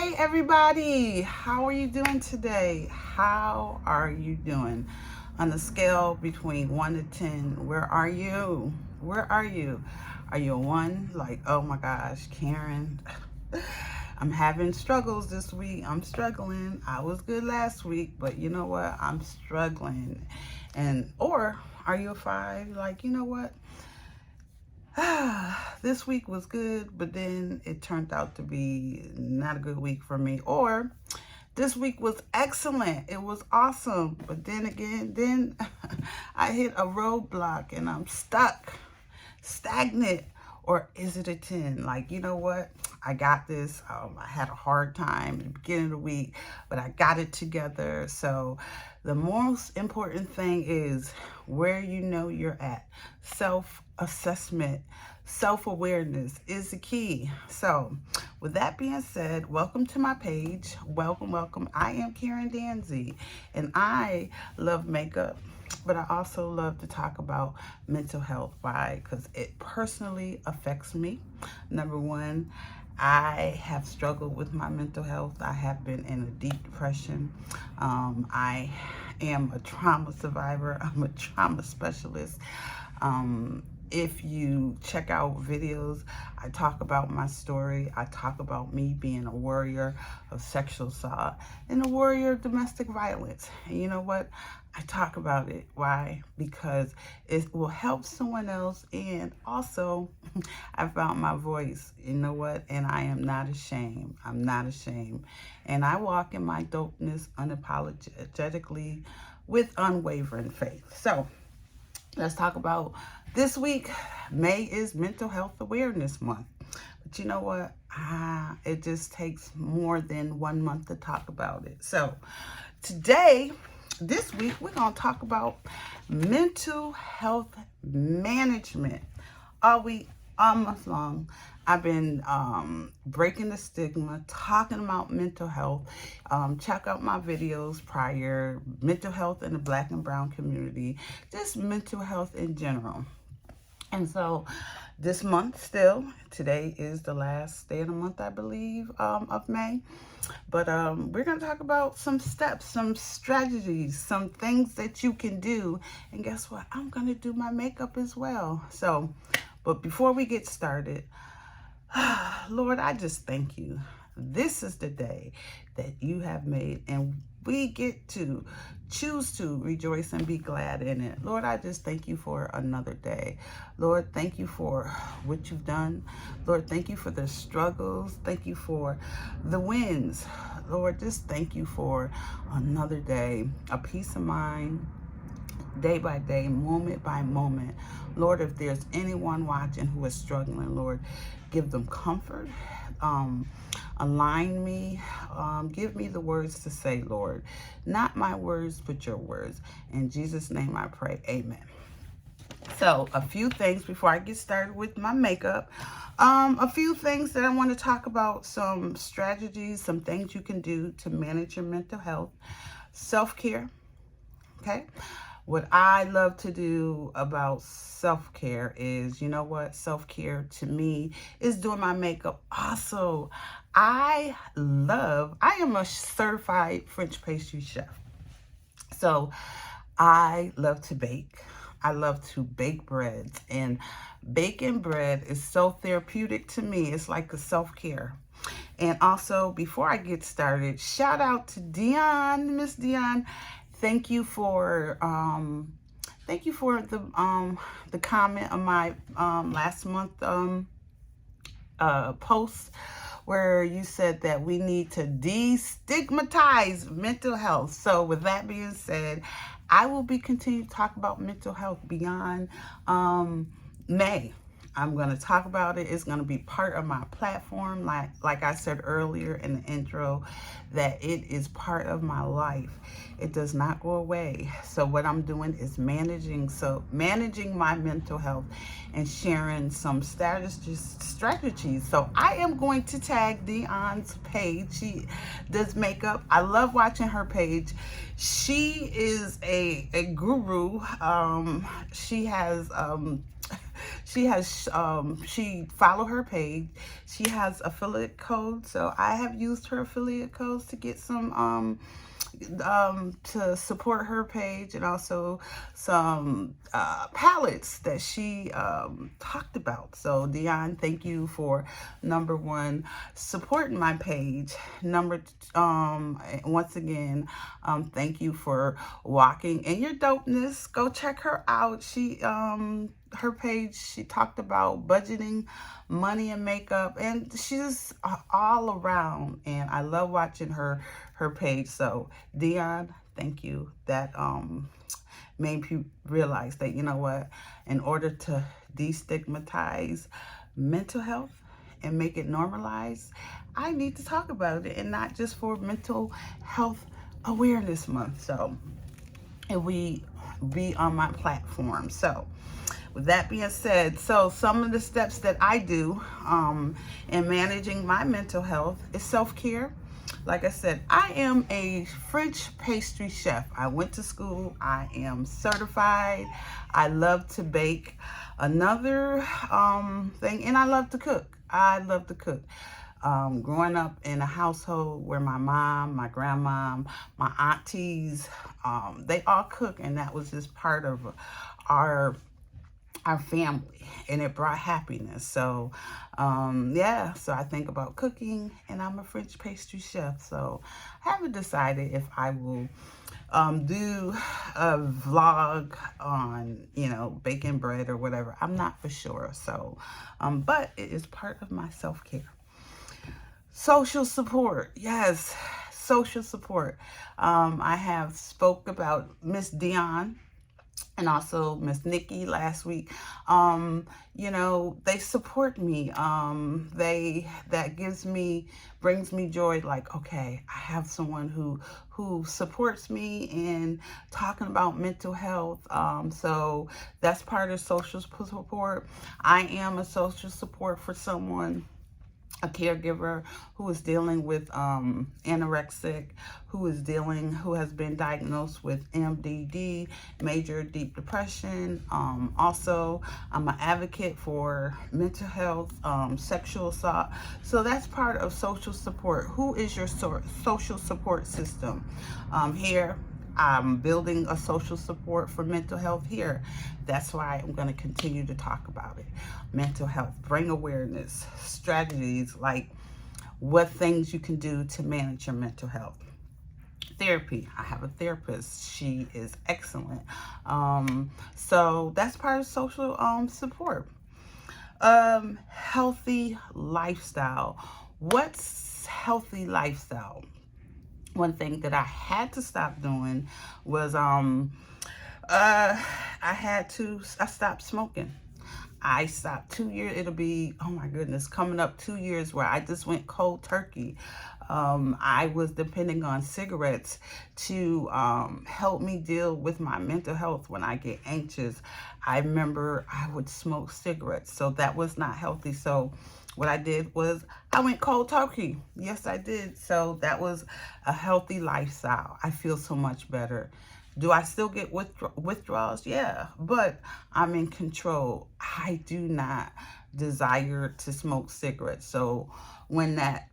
Hey everybody, how are you doing today? How are you doing? On a scale between 1 to 10, where are you? Where are you? Are you a 1? Like, oh my gosh, Karen, I'm having struggles this week. I'm struggling. I was good last week, but you know what? I'm struggling. Or are you a 5? Like, you know what? This week was good, but then it turned out to be not a good week for me. Or this week was excellent. It was awesome. But then again, I hit a roadblock and I'm stuck, stagnant. Or is it a 10? Like, you know what? I got this. I had a hard time at the beginning of the week, but I got it together. So the most important thing is where you know you're at. Self-assessment, self-awareness is the key. So with that being said, welcome to my page. Welcome. I am Karen Danzey, and I love makeup, but I also love to talk about mental health. Why? Because it personally affects me. Number one, I have struggled with my mental health. I have been in a deep depression. I am a trauma survivor. I'm a trauma specialist. If you check out videos, I talk about my story. I talk about me being a warrior of sexual assault and a warrior of domestic violence. And you know what? I talk about it. Why? Because it will help someone else. And also, I found my voice. You know what? And I am not ashamed. I'm not ashamed. And I walk in my dopeness unapologetically with unwavering faith. So, let's talk about this week. May is Mental Health Awareness Month. But you know what? It just takes more than 1 month to talk about it. So this week, we're going to talk about mental health management. All week, almost long, I've been breaking the stigma, talking about mental health. Check out my videos prior, mental health in the Black and brown community, just mental health in general. And so this month still, today is the last day of the month, I believe, of May. But we're going to talk about some steps, some strategies, some things that you can do. And guess what? I'm going to do my makeup as well. So, but before we get started, Lord, I just thank you. This is the day that you have made, and we get to choose to rejoice and be glad in it. Lord, I just thank you for another day. Lord, thank you for what you've done. Lord, thank you for the struggles. Thank you for the wins. Lord, just thank you for another day, a peace of mind, day by day, moment by moment. Lord, if there's anyone watching who is struggling, Lord, give them comfort, align me, give me the words to say, Lord. Not my words, but your words. In Jesus' name I pray, amen. So a few things before I get started with my makeup. A few things that I want to talk about, some strategies, some things you can do to manage your mental health. Self-care, okay? What I love to do about self-care is, you know what? Self-care to me is doing my makeup. Also, I am a certified French pastry chef. So I love to bake. I love to bake breads, and baking bread is so therapeutic to me. It's like a self-care. And also, before I get started, shout out to Dion, Miss Dion. Thank you for the comment on my last month post, where you said that we need to destigmatize mental health. So with that being said, I will be continuing to talk about mental health beyond May. I'm going to talk about it. It's going to be part of my platform. Like I said earlier in the intro, that it is part of my life. It does not go away. So what I'm doing is managing my mental health and sharing some strategies. So I am going to tag Dion's page. She does makeup. I love watching her page. She is a guru. She has She has, she follow her page. She has affiliate codes. So I have used her affiliate codes to get some, to support her page, and also some palettes that she talked about. So Dion, thank you for number one, supporting my page. Once again, thank you for walking in your dopeness. Go check her out. She her page, she talked about budgeting, money, and makeup, and she's all around, and I love watching her page. So Dion, thank you. That made me realize that, you know what, in order to destigmatize mental health and make it normalized, I need to talk about it, and not just for Mental Health Awareness Month. So if we be on my platform. So with that being said, so some of the steps that I do in managing my mental health is self-care. Like I said, I am a French pastry chef. I went to school. I am certified. I love to bake. Another thing, and I love to cook. I love to cook. Growing up in a household where my mom, my grandma, my aunties, they all cook, and that was just part of our family, and it brought happiness. So yeah, so I think about cooking, and I'm a French pastry chef. So I haven't decided if I will do a vlog on, you know, baking bread or whatever. I'm not for sure. So but it is part of my self-care. Social support, yes, social support. I have spoke about Miss Dion and also Miss Nikki last week. You know, they support me. That brings me joy. Like, okay, I have someone who supports me in talking about mental health. So that's part of social support. I am a social support for someone, a caregiver who is dealing with anorexic, who has been diagnosed with MDD, major deep depression. Also, I'm an advocate for mental health, sexual assault. So that's part of social support. Who is your social support system? Here, I'm building a social support for mental health here. That's why I'm going to continue to talk about it. Mental health, bring awareness, strategies, like what things you can do to manage your mental health. Therapy, I have a therapist. She is excellent. So that's part of social support. Healthy lifestyle. What's healthy lifestyle? One thing that I had to stop doing was I stopped smoking. I stopped 2 years. It'll be, oh my goodness, coming up 2 years where I just went cold turkey. I was depending on cigarettes to help me deal with my mental health when I get anxious. I remember I would smoke cigarettes, so that was not healthy. So what I did was I went cold turkey. Yes, I did. So that was a healthy lifestyle. I feel so much better. Do I still get withdrawals? Yeah, but I'm in control. I do not desire to smoke cigarettes. So when that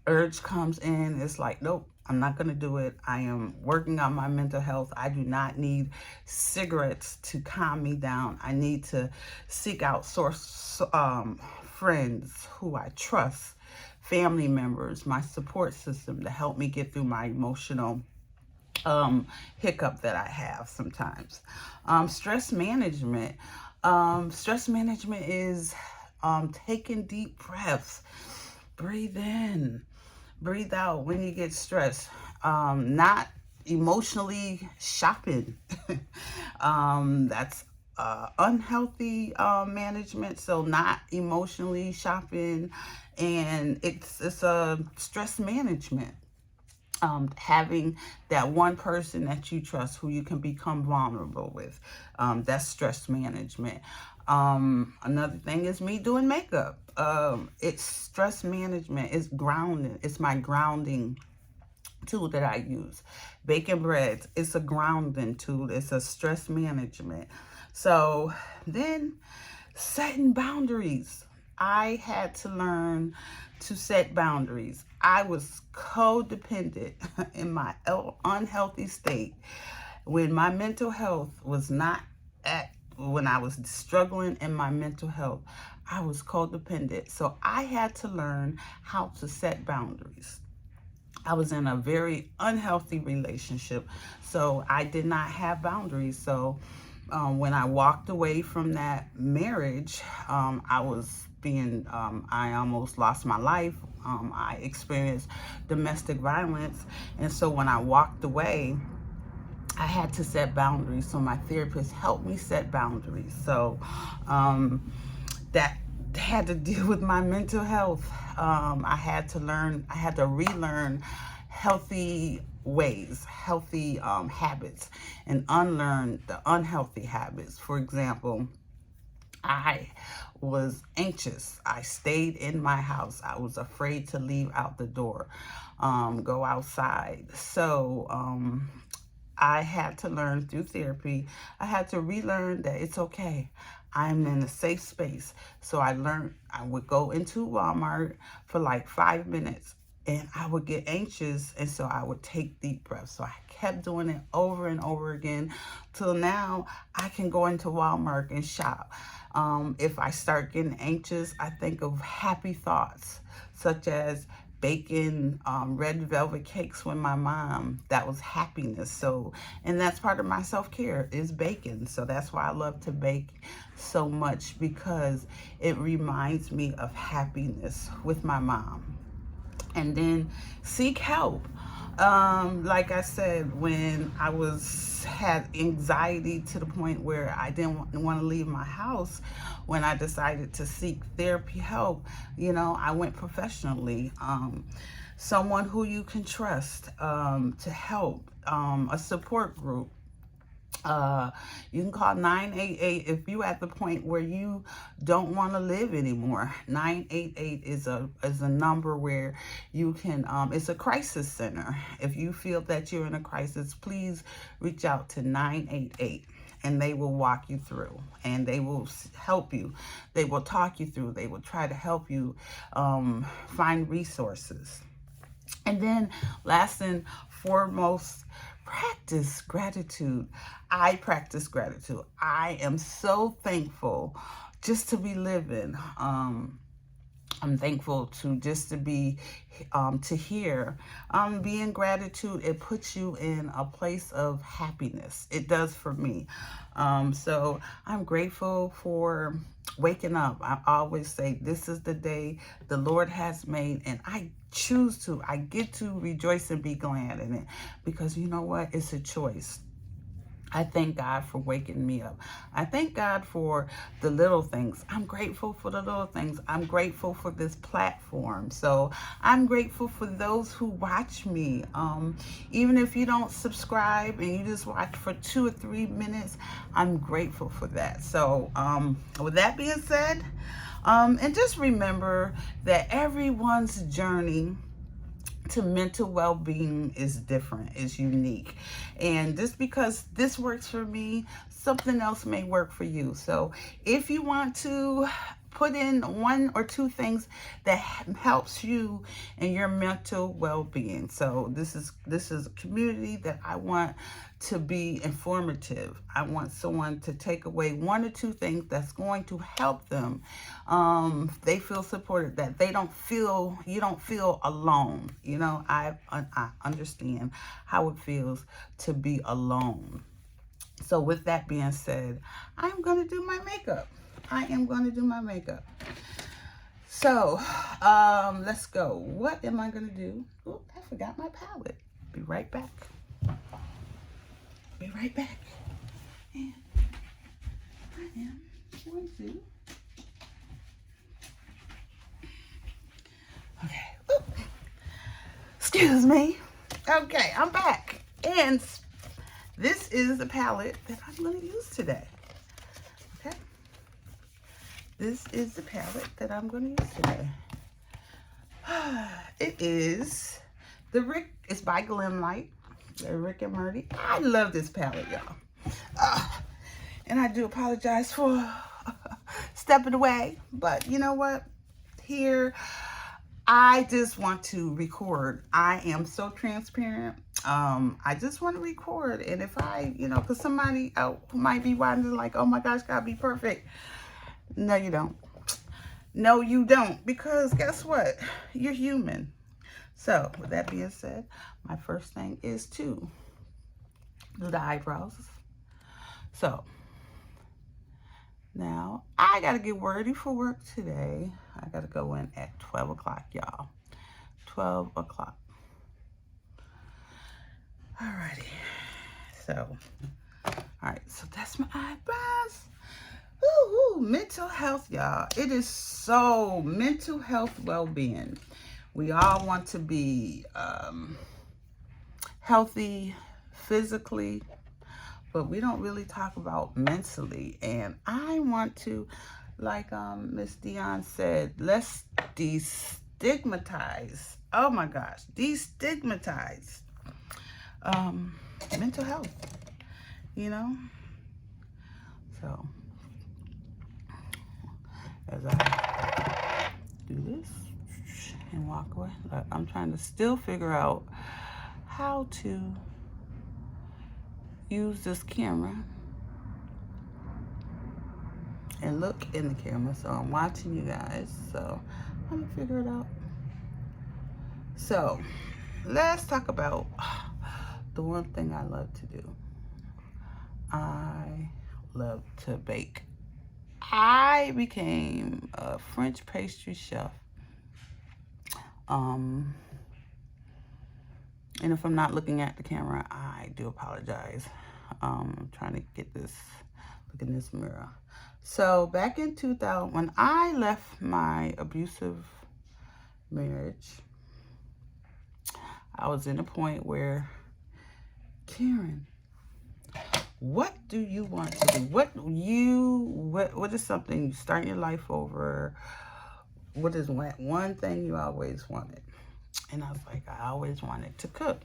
urge comes in, it's like, nope, I'm not going to do it. I am working on my mental health. I do not need cigarettes to calm me down. I need to seek out friends who I trust, family members, my support system to help me get through my emotional hiccup that I have sometimes. Stress management. Stress management is taking deep breaths. Breathe in, breathe out when you get stressed. Not emotionally shopping. That's unhealthy management. So not emotionally shopping, and it's a stress management. Having that one person that you trust who you can become vulnerable with. That's stress management. Another thing is me doing makeup. It's stress management. It's grounding. It's my grounding tool that I use. Baking breads, it's a grounding tool. It's a stress management. So then Setting boundaries. I had to learn to set boundaries. I was codependent in my unhealthy state when my mental health was not when I was struggling in my mental health. I was codependent. So I had to learn how to set boundaries. I was in a very unhealthy relationship, so I did not have boundaries. So when I walked away from that marriage, I almost lost my life. I experienced domestic violence. And so when I walked away, I had to set boundaries. So my therapist helped me set boundaries. So that had to deal with my mental health. I had to relearn healthy ways, healthy habits, and unlearn the unhealthy habits. For example, I was anxious. I stayed in my house. I was afraid to leave out the door, go outside. So I had to learn through therapy. I had to relearn that it's okay. I'm in a safe space. So I learned I would go into Walmart for like 5 minutes and I would get anxious. And so I would take deep breaths. So I kept doing it over and over again till now I can go into Walmart and shop. If I start getting anxious, I think of happy thoughts such as baking red velvet cakes with my mom. That was happiness. So, and that's part of my self-care is baking. So that's why I love to bake so much, because it reminds me of happiness with my mom. And then seek help. Like I said, when I had anxiety to the point where I didn't want to leave my house, when I decided to seek therapy help, I went professionally. Someone who you can trust to help, a support group. You can call 988 if you at the point where you don't want to live anymore. 988 is a number where you can, it's a crisis center. If you feel that you're in a crisis, please reach out to 988 and they will walk you through and they will help you. They will talk you through. They will try to help you find resources. And then last and foremost, practice gratitude. I practice gratitude. I am so thankful just to be living. I'm thankful to be here. Being gratitude, it puts you in a place of happiness. It does for me. So I'm grateful for waking up. I always say, this is the day the Lord has made, and I get to rejoice and be glad in it, because you know what? It's a choice. I thank God for waking me up. I thank God for the little things. I'm grateful for the little things. I'm grateful for this platform. So I'm grateful for those who watch me. Even if you don't subscribe and you just watch for 2 or 3 minutes, I'm grateful for that. So with that being said, and just remember that everyone's journey to mental well-being is different, is unique. And just because this works for me, something else may work for you. So if you want to put in 1 or 2 things that helps you in your mental well-being. So this is a community that I want to be informative. I want someone to take away 1 or 2 things that's going to help them. They feel supported, that you don't feel alone. I understand how it feels to be alone. So with that being said, I'm going to do my makeup. I am going to do my makeup. So, let's go. What am I going to do? Oh, I forgot my palette. Be right back. Be right back. And I am going to... Okay. Ooh. Excuse me. Okay, I'm back. And this is the palette that I'm going to use today. Okay. This is the palette that I'm going to use today. It is it's by Glimlight, the Rick and Morty. I love this palette, y'all. And I do apologize for stepping stepping away. But you know what? Here, I just want to record. I am so transparent. I just want to record. And if I, because somebody out might be wondering like, oh my gosh, gotta be perfect. No, you don't. No, you don't. Because guess what? You're human. So with that being said, my first thing is to do the eyebrows. So now I got to get ready for work today. I got to go in at 12 o'clock, y'all. 12 o'clock. Alrighty. So, alright. So that's my eyebrows. Woo, mental health, y'all. It is so mental health, well-being. We all want to be healthy physically, but we don't really talk about mentally. And I want to, like Miss Dion said, let's destigmatize. Oh my gosh, destigmatize mental health, So as I do this and walk away, look, I'm trying to still figure out how to use this camera and look in the camera. So I'm watching you guys, so I'm gonna figure it out. So let's talk about the one thing I love to do. I love to bake. I became a French pastry chef. And if I'm not looking at the camera, I do apologize. I'm trying to get this, look in this mirror. So back in 2000, when I left my abusive marriage, I was in a point where, Karen, what do you want to do? What is something you start your life over? What is one thing you always wanted? And I was like, I always wanted to cook.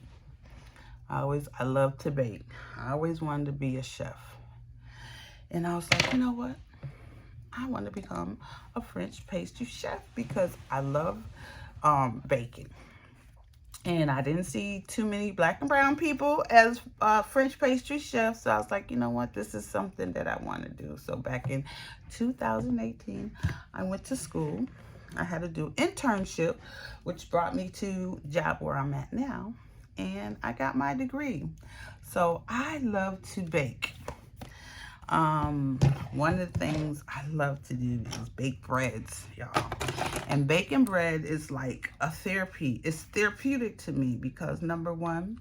I love to bake. I always wanted to be a chef. And I was like, you know what? I want to become a French pastry chef because I love baking. And I didn't see too many black and brown people as French pastry chefs. So I was like, you know what? This is something that I want to do. So back in 2018, I went to school. I had to do internship, which brought me to the job where I'm at now. And I got my degree. So I love to bake. One of the things I love to do is bake breads, y'all. And baking bread is like a therapy. It's therapeutic to me because number one,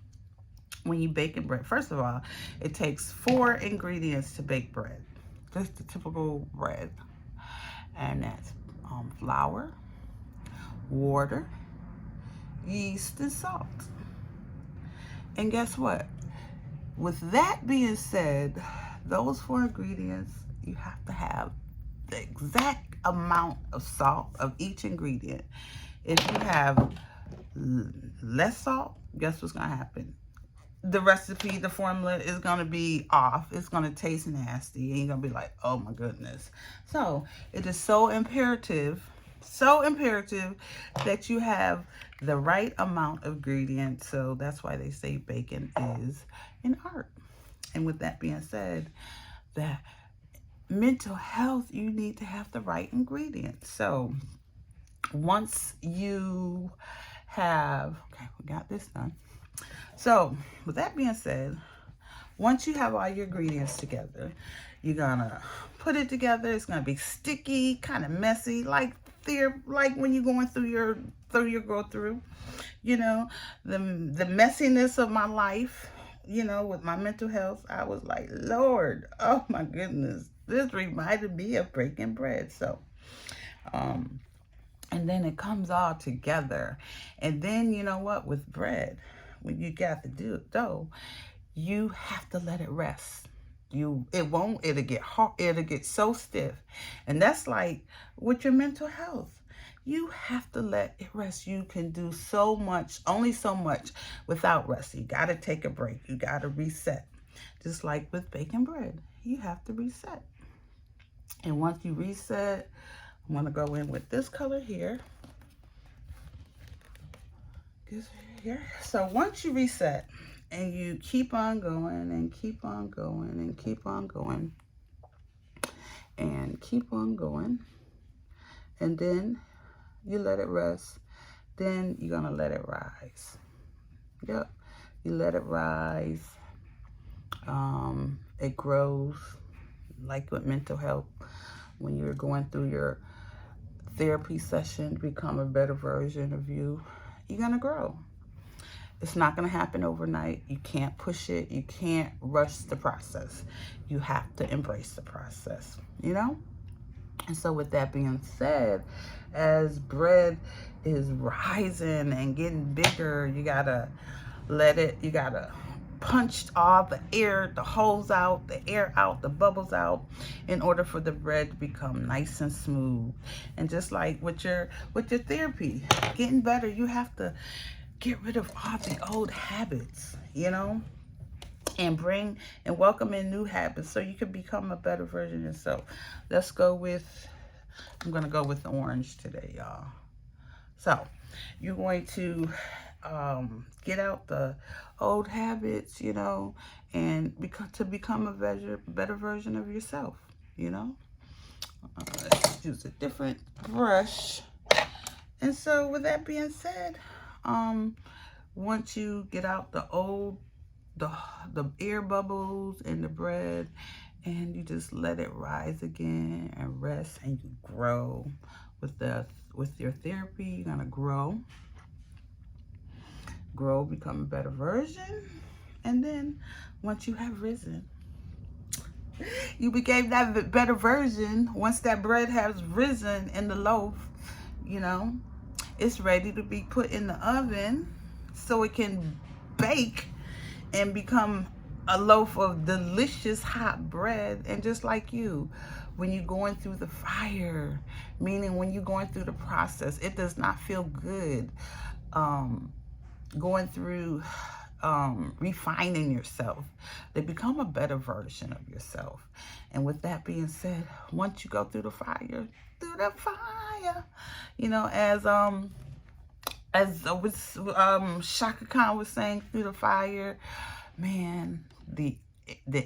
when you bake bread, first of all, it takes 4 ingredients to bake bread. Just the typical bread. And that's flour, water, yeast, and salt. And guess what? With that being said, those 4 ingredients, you have to have the exact amount of salt of each ingredient. If you have less salt, guess what's going to happen? The recipe, the formula is going to be off. It's going to taste nasty. And you're going to be like, oh my goodness. So it is so imperative that you have the right amount of ingredients. So that's why they say baking is an art. And with that being said, that mental health, you need to have the right ingredients. So once you have, okay, we got this done. So with that being said, once you have all your ingredients together, you're gonna put it together. It's gonna be sticky, kind of messy, like when you're going through your go through, the messiness of my life, with my mental health. I was like, Lord, oh my goodness, this reminded me of breaking bread. So, and then it comes all together. And then, you know what, with bread, when you got the dough, you have to let it rest. It'll get hard, it'll get so stiff. And that's like with your mental health. You have to let it rest. You can do so much, only so much without rest. You got to take a break. You got to reset. Just like with baking bread, you have to reset. And once you reset, I'm going to go in with this color here. This here. So once you reset and you keep on going and keep on going and keep on going and keep on going, and then you let it rest, then you're going to let it rise. Yep. You let it rise. It grows, like with mental health. When you're going through your therapy session to become a better version of you, you're going to grow. It's not going to happen overnight. You can't push it. You can't rush the process. You have to embrace the process, you know? And so with that being said, as bread is rising and getting bigger, you got to let it, you got to punch all the air, the holes out, the air out, the bubbles out, in order for the bread to become nice and smooth. And just like with your therapy, getting better, you have to get rid of all the old habits, you know, and bring and welcome in new habits so you can become a better version of yourself. Let's go with, I'm going to go with the orange today, y'all. So you're going to get out the old habits, you know, and to become a better version of yourself, you know. Let's use a different brush. And so with that being said, once you get out the old, the air bubbles and the bread, and you just let it rise again and rest, and you grow with your therapy. You're gonna grow, become a better version. And then once you have risen, you became that better version. Once that bread has risen in the loaf, you know, it's ready to be put in the oven so it can bake and become a loaf of delicious hot bread. And just like you, when you're going through the fire, meaning when you're going through the process, it does not feel good. Going through refining yourself to become a better version of yourself. And with that being said, once you go through the fire, you know, as Shaka Khan was saying, through the fire, man, the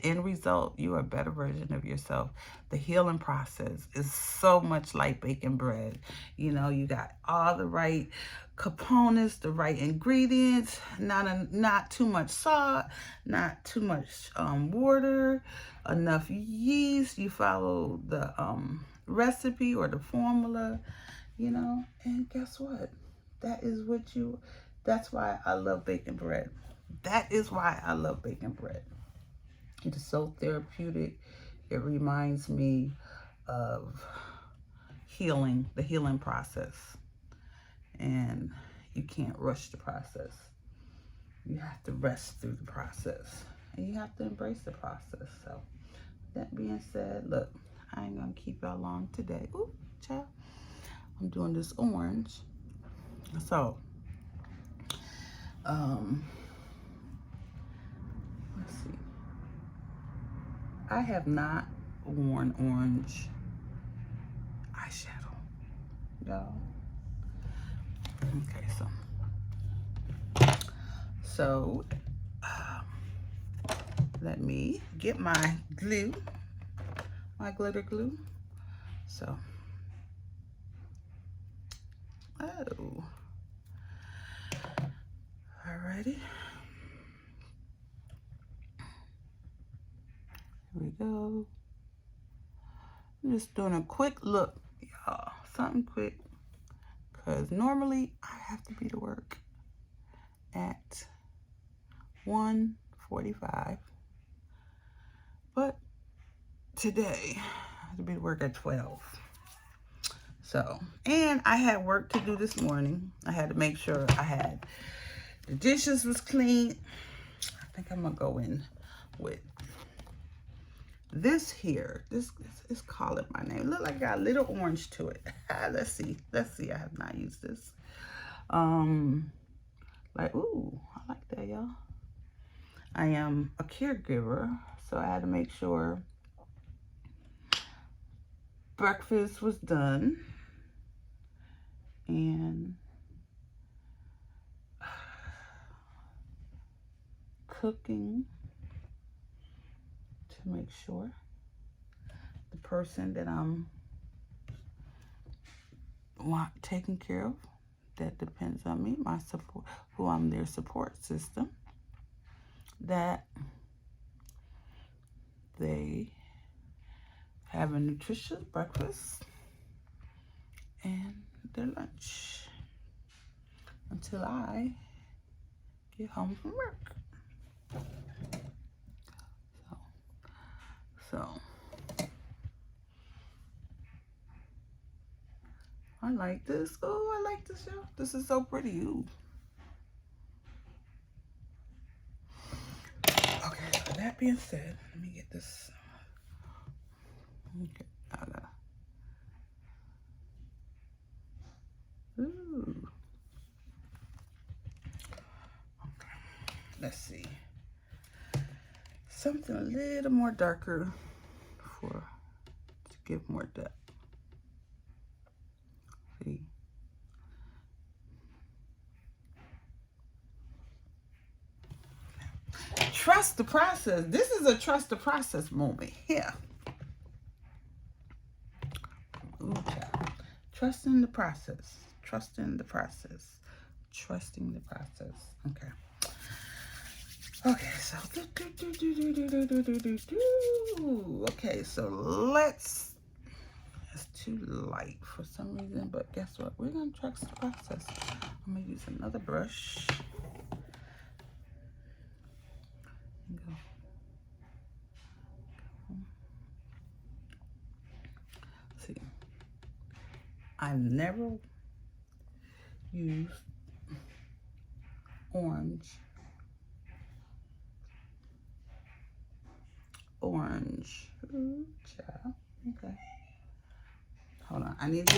end result, you are a better version of yourself. The healing process is so much like baking bread. You know, you got all the right components, the right ingredients, not too much salt, not too much water, enough yeast. You follow the recipe or the formula, you know, and guess what? That's why I love baking bread. That is why I love baking bread. It is so therapeutic. It reminds me of healing, the healing process. And you can't rush the process. You have to rest through the process. And you have to embrace the process. So, that being said, look, I ain't going to keep y'all long today. Ooh, child. I'm doing this orange. So, let's see. I have not worn orange eyeshadow, y'all. Okay, so let me get my glue, my glitter glue. So, alrighty. Here we go. I'm just doing a quick look, y'all. Something quick, because normally I have to be to work at 1:45, but today I have to be to work at 12. So, and I had work to do this morning. I had to make sure the dishes was clean. I think I'm gonna go in with this here. This is calling my name. Look like I got a little orange to it. Let's see. I have not used this. Like, ooh, I like that, y'all. I am a caregiver, so I had to make sure breakfast was done. And cooking to make sure the person that I'm taking care of, that depends on me, my support, who I'm their support system, that they have a nutritious breakfast and their lunch until I get home from work. So I like this. Oh, I like this, y'all. This is so pretty. Ooh. Okay, with that being said, let me get this. Okay, I gotta. Ooh. Okay, let's see. Something a little more darker to give more depth. See. Trust the process. This is a trust the process moment here. Ooh, child. Trusting the process. Trusting the process. Trusting the process. Okay. Okay, so okay, so let's. It's too light for some reason, but guess what? We're gonna trust the process. I'm gonna use another brush. Go. See, I've never used orange. Ooh, child. Okay. Hold on. I need to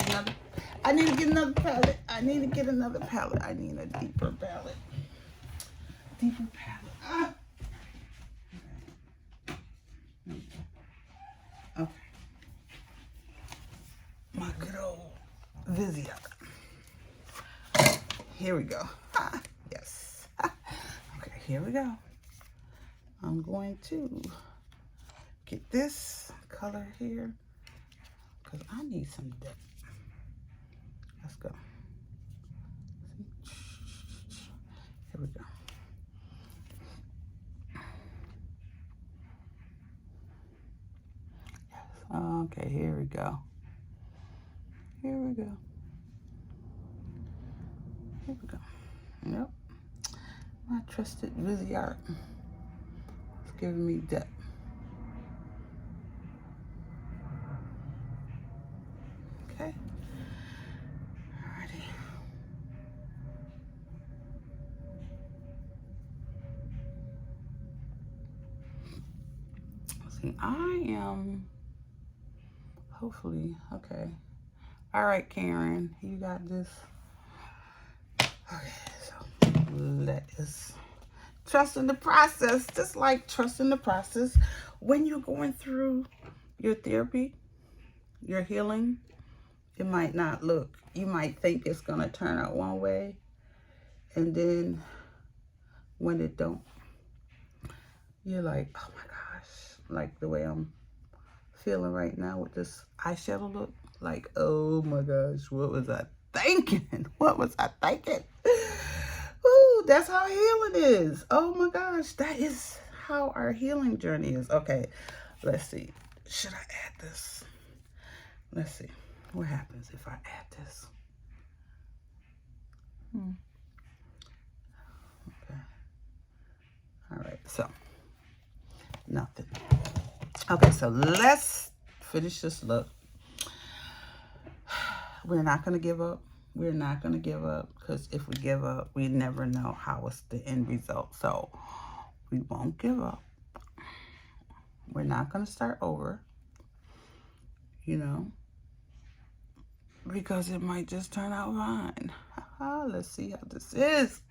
get another palette. I need a deeper palette. Ah. Okay. My good old Vizia. Here we go. Yes. Okay, here we go. I'm going to get this color here because I need some depth. Let's go. Here we go. Yes. Okay, here we go. Here we go. Here we go. Yep. My trusted Vizia is giving me depth. Okay. Alrighty. See, I am hopefully okay. All right, Karen, you got this. Okay, so let us trust in the process, just like trusting the process when you're going through your therapy, your healing. It might not look, you might think it's gonna turn out one way, and then when it don't, you're like, oh my gosh, like the way I'm feeling right now with this eyeshadow look, like, oh my gosh, what was I thinking? What was I thinking? Ooh, that's how healing is. Oh my gosh, that is how our healing journey is. Okay, let's see. Should I add this? Let's see. What happens if I add this? Okay. All right, so nothing. Okay, so let's finish this look. We're not going to give up. We're not going to give up, because if we give up, we never know how it's the end result. So we won't give up. We're not going to start over, you know, because it might just turn out fine. Let's see how this is.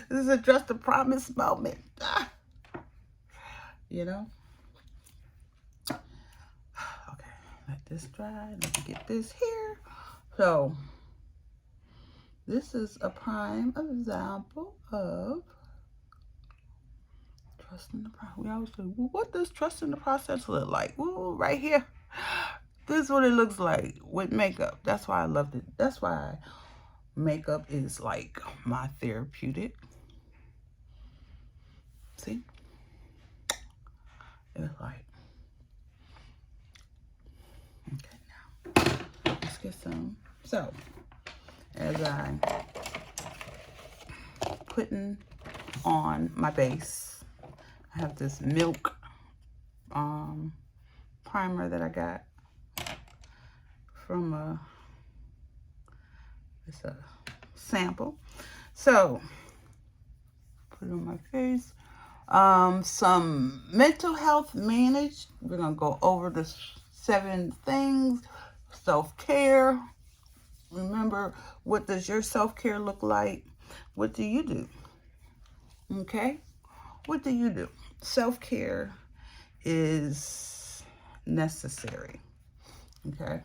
This is a trust the promise moment. You know? Okay, Let this dry. Let me get this here. So this is a prime example of trust in the process. We always say, well, what does trust in the process look like? Ooh, right here. This is what it looks like with makeup. That's why I loved it. That's why makeup is like my therapeutic. See? It's like, okay, now let's get some. So, as I'm putting on my base, I have this milk primer that I got from it's a sample. So, put it on my face. Some mental health managed. We're gonna go over the 7 things. Self-care. Remember, what does your self-care look like? What do you do? Okay? What do you do? Self-care is necessary. Okay?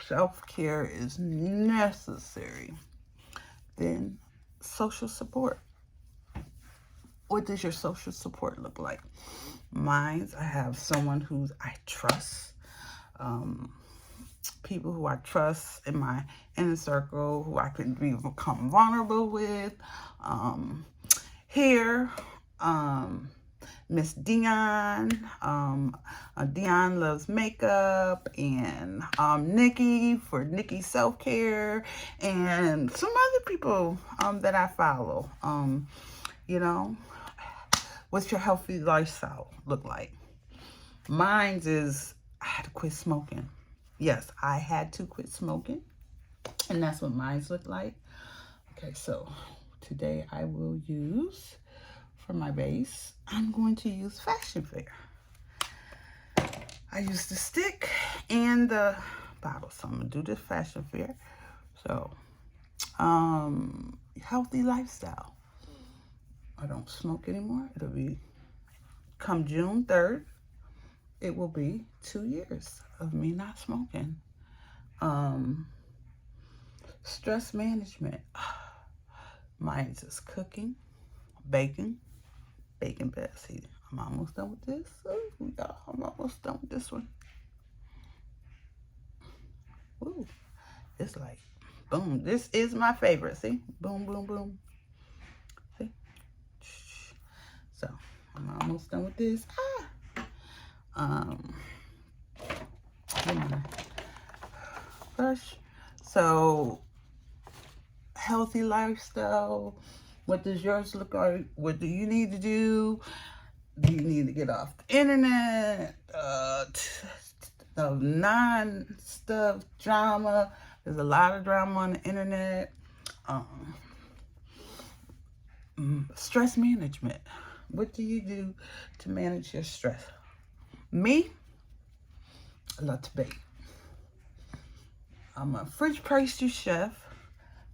Self-care is necessary. Then social support. What does your social support look like? Mine, I have someone who I trust. People who I trust in my inner circle, who I can become vulnerable with. Here, Miss Dion. Dion loves makeup, and Nikki for Nikki self-care, and some other people that I follow. You know, what's your healthy lifestyle look like? Mine's is I had to quit smoking. Yes, I had to quit smoking, and that's what mine's look like. Okay, so today I will use, for my base, I'm going to use Fashion Fair. I use the stick and the bottle, so I'm going to do this Fashion Fair. So, healthy lifestyle. I don't smoke anymore. It'll be, come June 3rd, it will be 2 years of me not smoking. Stress management. Mine's is cooking, baking best. See, I'm almost done with this. Oh, y'all, I'm almost done with this one. Ooh, it's like, boom. This is my favorite. See, boom, boom, boom. See, so I'm almost done with this. Brush. So, healthy lifestyle. What does yours look like? What do you need to do? Do you need to get off the internet? Non-stuff, drama. There's a lot of drama on the internet. Stress management. What do you do to manage your stress? Me, I love to bake. I'm a French pastry chef.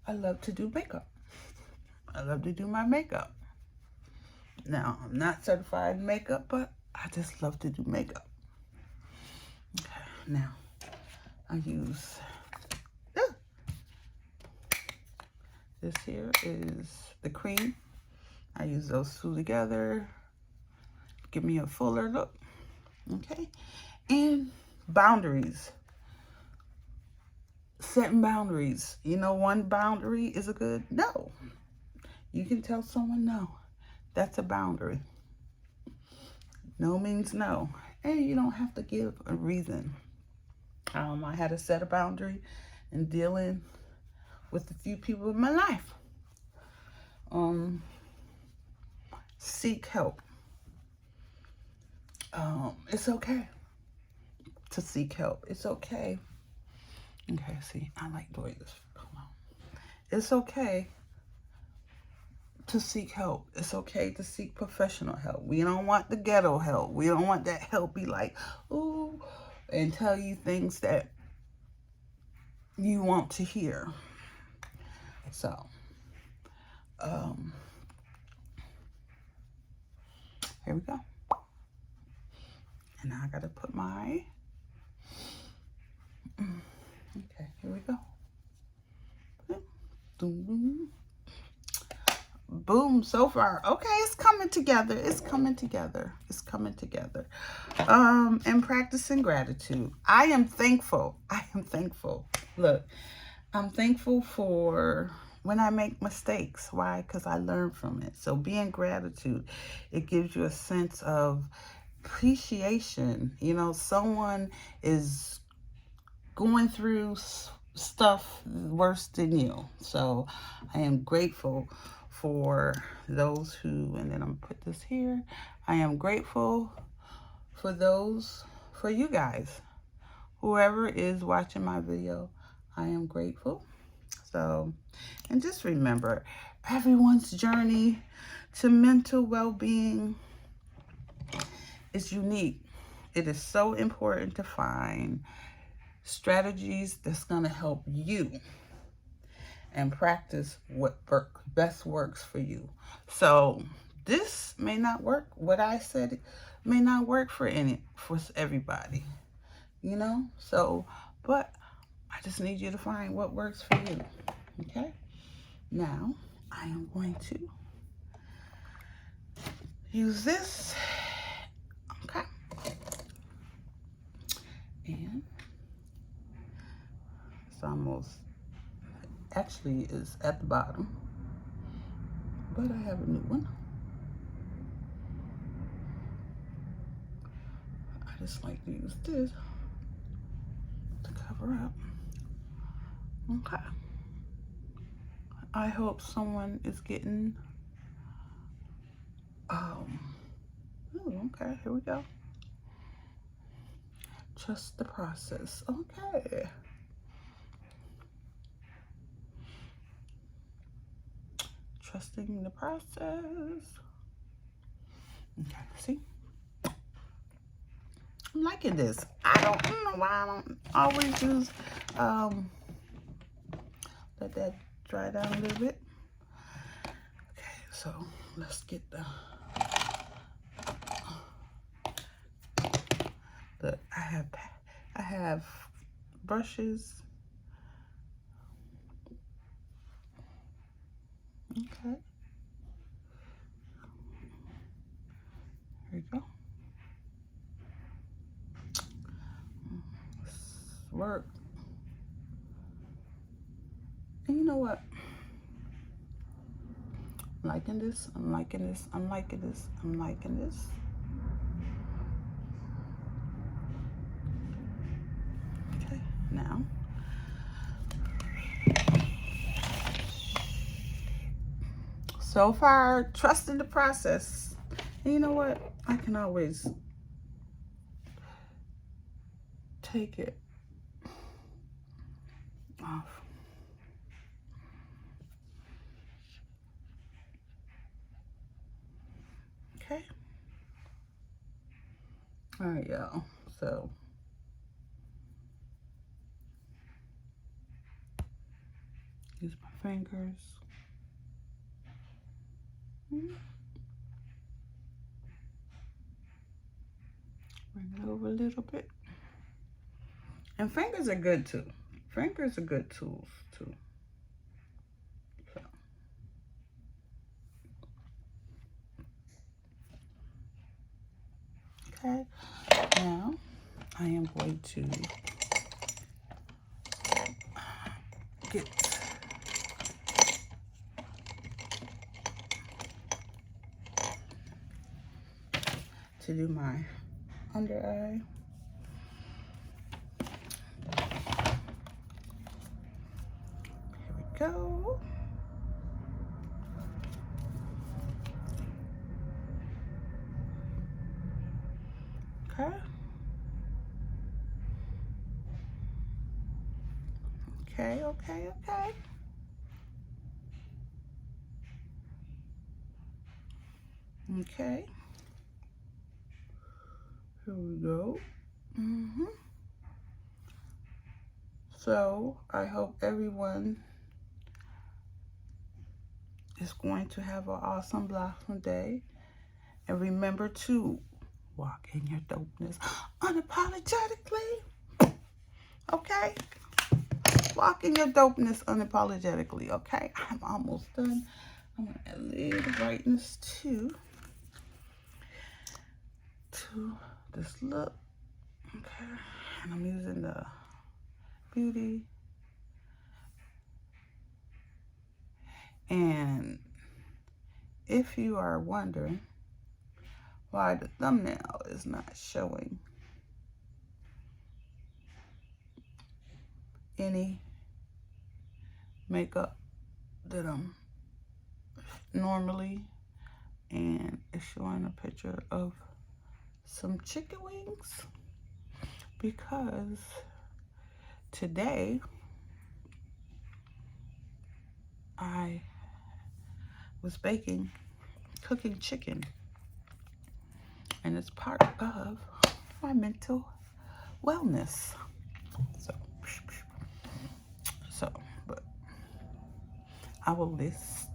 I love to do makeup. I love to do my makeup. Now, I'm not certified in makeup, but I just love to do makeup. Okay, now, I use, this here is the cream. I use those 2 together. Give me a fuller look. Okay, and boundaries. Setting boundaries. You know, one boundary is a good no. You can tell someone no. That's a boundary. No means no. And you don't have to give a reason. I had to set a boundary in dealing with a few people in my life. Seek help. It's okay to seek help. It's okay. Okay, see, I like doing this. Come on. It's okay to seek help. It's okay to seek professional help. We don't want the ghetto help. We don't want that help be like, ooh, and tell you things that you want to hear. So, here we go. And now I gotta put my Okay, here we go. Boom. Boom, so far. Okay, it's coming together. It's coming together. It's coming together. And practicing gratitude. I am thankful. I am thankful. Look, I'm thankful for when I make mistakes. Why? Because I learn from it. So being gratitude, it gives you a sense of appreciation. You know, someone is going through stuff worse than you. So I am grateful for those who, and then I'm gonna put this here. I am grateful for those, for you guys, whoever is watching my video. I am grateful. So, and just remember, everyone's journey to mental well-being is unique. It is so important to find strategies that's going to help you and practice what best works for you. So this may not work. What I said may not work for everybody, you know? So, but I just need you to find what works for you. Okay? Now, I am going to use this. Okay. And it's almost, actually is at the bottom, but I have a new one. I just like to use this to cover up. Okay. I hope someone is getting, oh, okay, here we go. Trust the process. Okay. Trusting the process. Okay, see? I'm liking this. I don't know why I don't always use, let that dry down a little bit. Okay, so let's get I have brushes. Okay. Here we go. Work. And you know what? I'm liking this. I'm liking this. I'm liking this. I'm liking this. Okay, now. So far, trusting the process. And you know what? I can always take it off. Okay. All right, y'all. So use my fingers. Bring it over a little bit. And fingers are good too. Fingers are good tools too. So. Okay. Now I am going to get to do my under eye. Here we go. Okay. Okay, okay, okay. Okay. Here we go. So I hope everyone is going to have an awesome blossom day. And remember to walk in your dopeness unapologetically. Okay? Walk in your dopeness unapologetically, okay? I'm almost done. I'm going to add a little brightness to this look. Okay. And I'm using the Beauty. And if you are wondering why the thumbnail is not showing any makeup that I'm normally, and it's showing a picture of some chicken wings, because today I was cooking chicken, and it's part of my mental wellness. But I will list.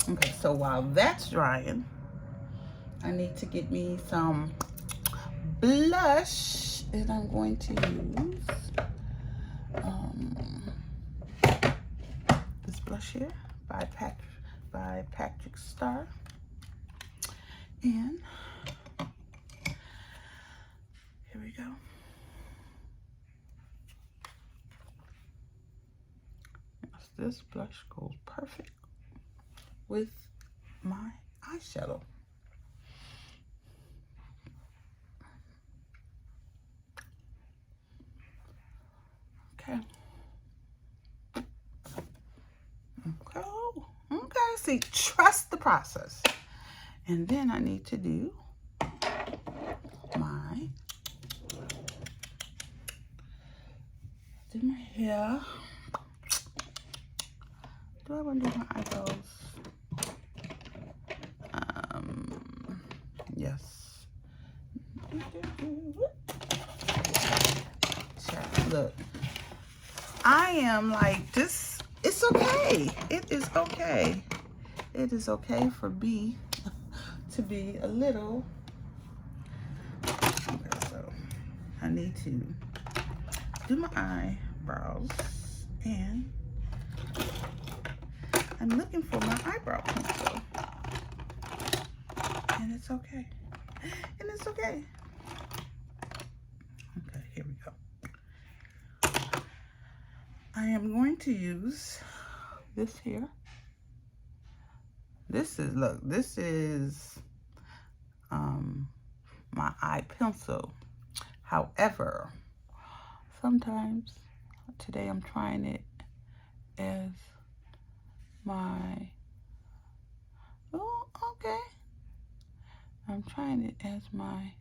Okay, so while that's drying, I need to get me some blush, and I'm going to use this blush here by Patrick Star. And here we go. This blush goes perfect with my eyeshadow. Okay. Okay. See, trust the process. And then I need to do my hair. Do I want to do my eyebrows? Yes. Look, I am like this. It's okay. It is okay. It is okay for me to be a little. Okay, so I need to do my eyebrows, and I'm looking for my eyebrow pencil, and it's okay. And it's okay. Okay, here we go. I am going to use this here. This is, look, this is my eye pencil. However, sometimes, today I'm trying it as my, oh, okay. I'm trying it as my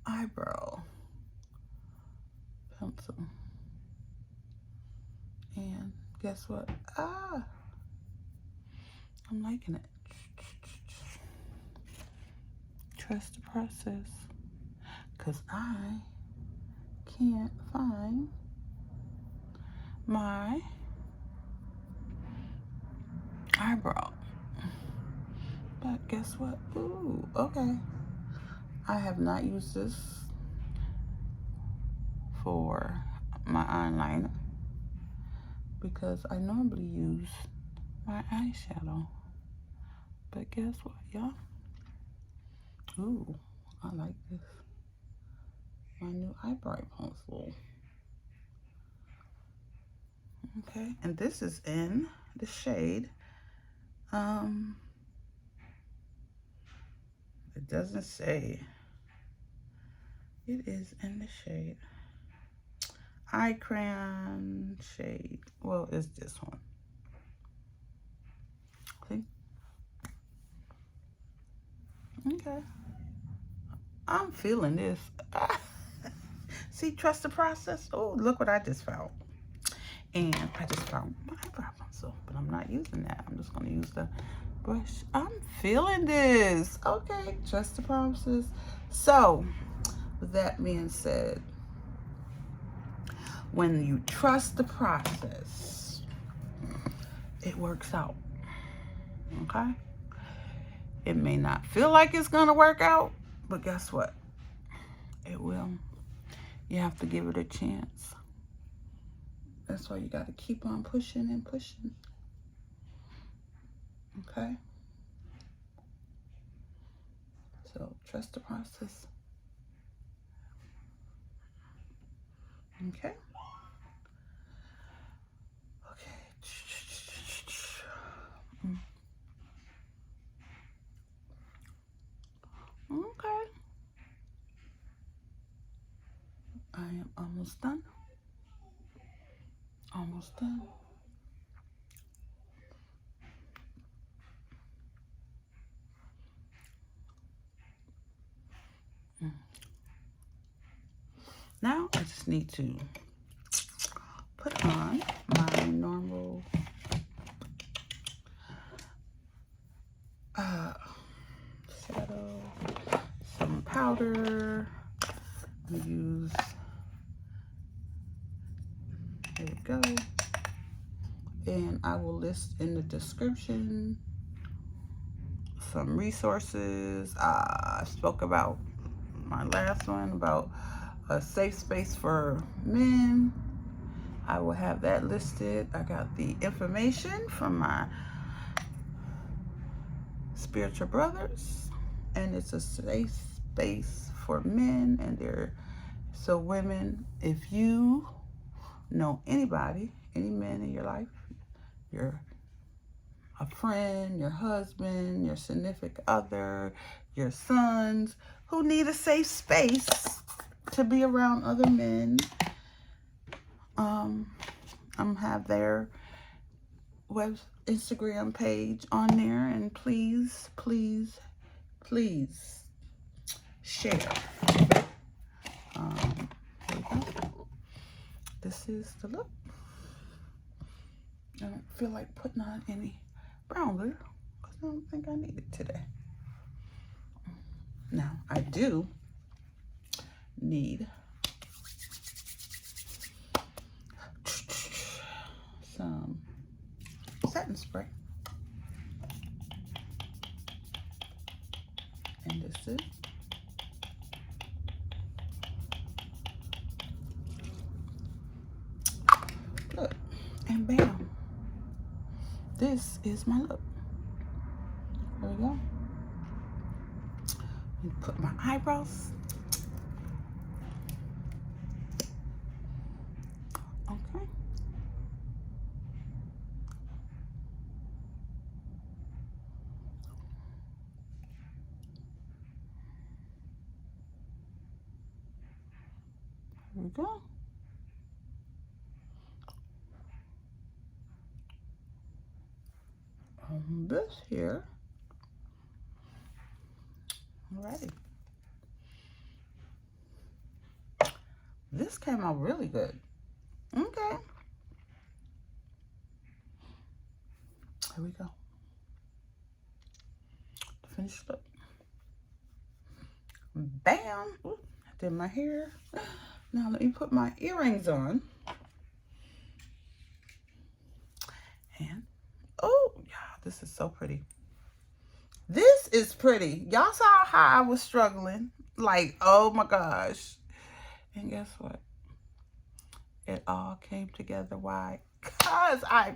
eyebrow pencil. And guess what? I'm liking it. Trust the process, because I can't find my eyebrow. But guess what? Ooh, okay. I have not used this for my eyeliner, because I normally use my eyeshadow. But guess what, y'all? Ooh, I like this. My new eyebrow pencil. Okay, and this is in the shade. It doesn't say. It is in the shade. Eye crayon shade. Well, it's this one. See? Okay. I'm feeling this. See, trust the process. Oh, look what I just found. And I just found my eyebrow pencil, but I'm not using that. I'm just going to use the brush. I'm feeling this. Okay, trust the process. So, with that being said, when you trust the process, it works out. Okay? It may not feel like it's going to work out, but guess what? It will. You have to give it a chance. That's why you got to keep on pushing and pushing. Okay? So trust the process. Okay? Okay. Okay. I am almost done. Almost done. Now I just need to put on my normal shadow, some powder. Use, there we go. And I will list in the description some resources. I spoke about my last one about a safe space for men. I will have that listed. I got the information from my spiritual brothers, and it's a safe space for men. And there, so women, if you know anybody, any man in your life, your a friend, your husband, your significant other, your sons who need a safe space to be around other men, I'm have their web Instagram page on there, and please, please, please share. There we go. This is the look. I don't feel like putting on any brown glitter because I don't think I need it today. Now I do need some setting spray, and this is look, and bam, this is my look. There we go. And put my eyebrows. Okay. There we go. This here. Alrighty. This came out really good. Okay. Here we go. Finished look. Bam. Ooh, I did my hair. Now let me put my earrings on. And oh, yeah, this is so pretty. This is pretty. Y'all saw how I was struggling. Like, oh my gosh. And guess what? It all came together. Why? Because I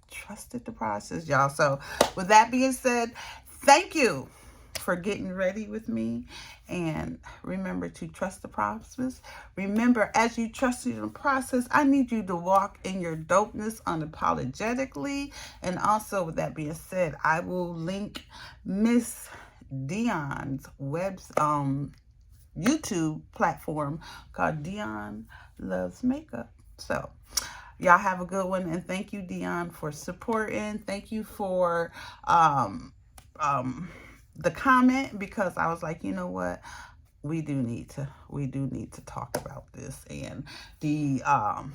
trusted the process, y'all. So with that being said, thank you for getting ready with me. And remember to trust the process. Remember, as you trust in the process, I need you to walk in your dopeness unapologetically. And also, with that being said, I will link Miss Dion's YouTube platform called Dion Loves Makeup. So y'all have a good one, and thank you, Dion, for supporting. Thank you for the comment, because I was like, you know what, we do need to talk about this. And these, oh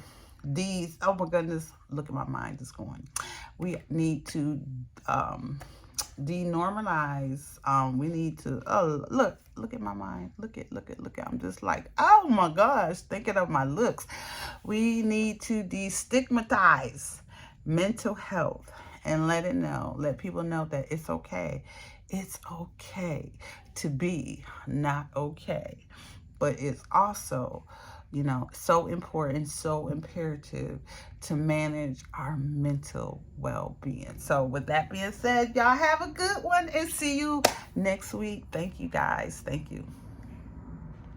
my goodness, look at my mind is going. We need to denormalize. We need to, oh, look at my mind. Look at, I'm just like, oh my gosh, thinking of my looks. We need to destigmatize mental health and let people know that it's okay. It's okay to be not okay. but it's also, you know, so important, so imperative to manage our mental well-being. So with that being said, y'all have a good one and see you next week. Thank you guys. Thank you.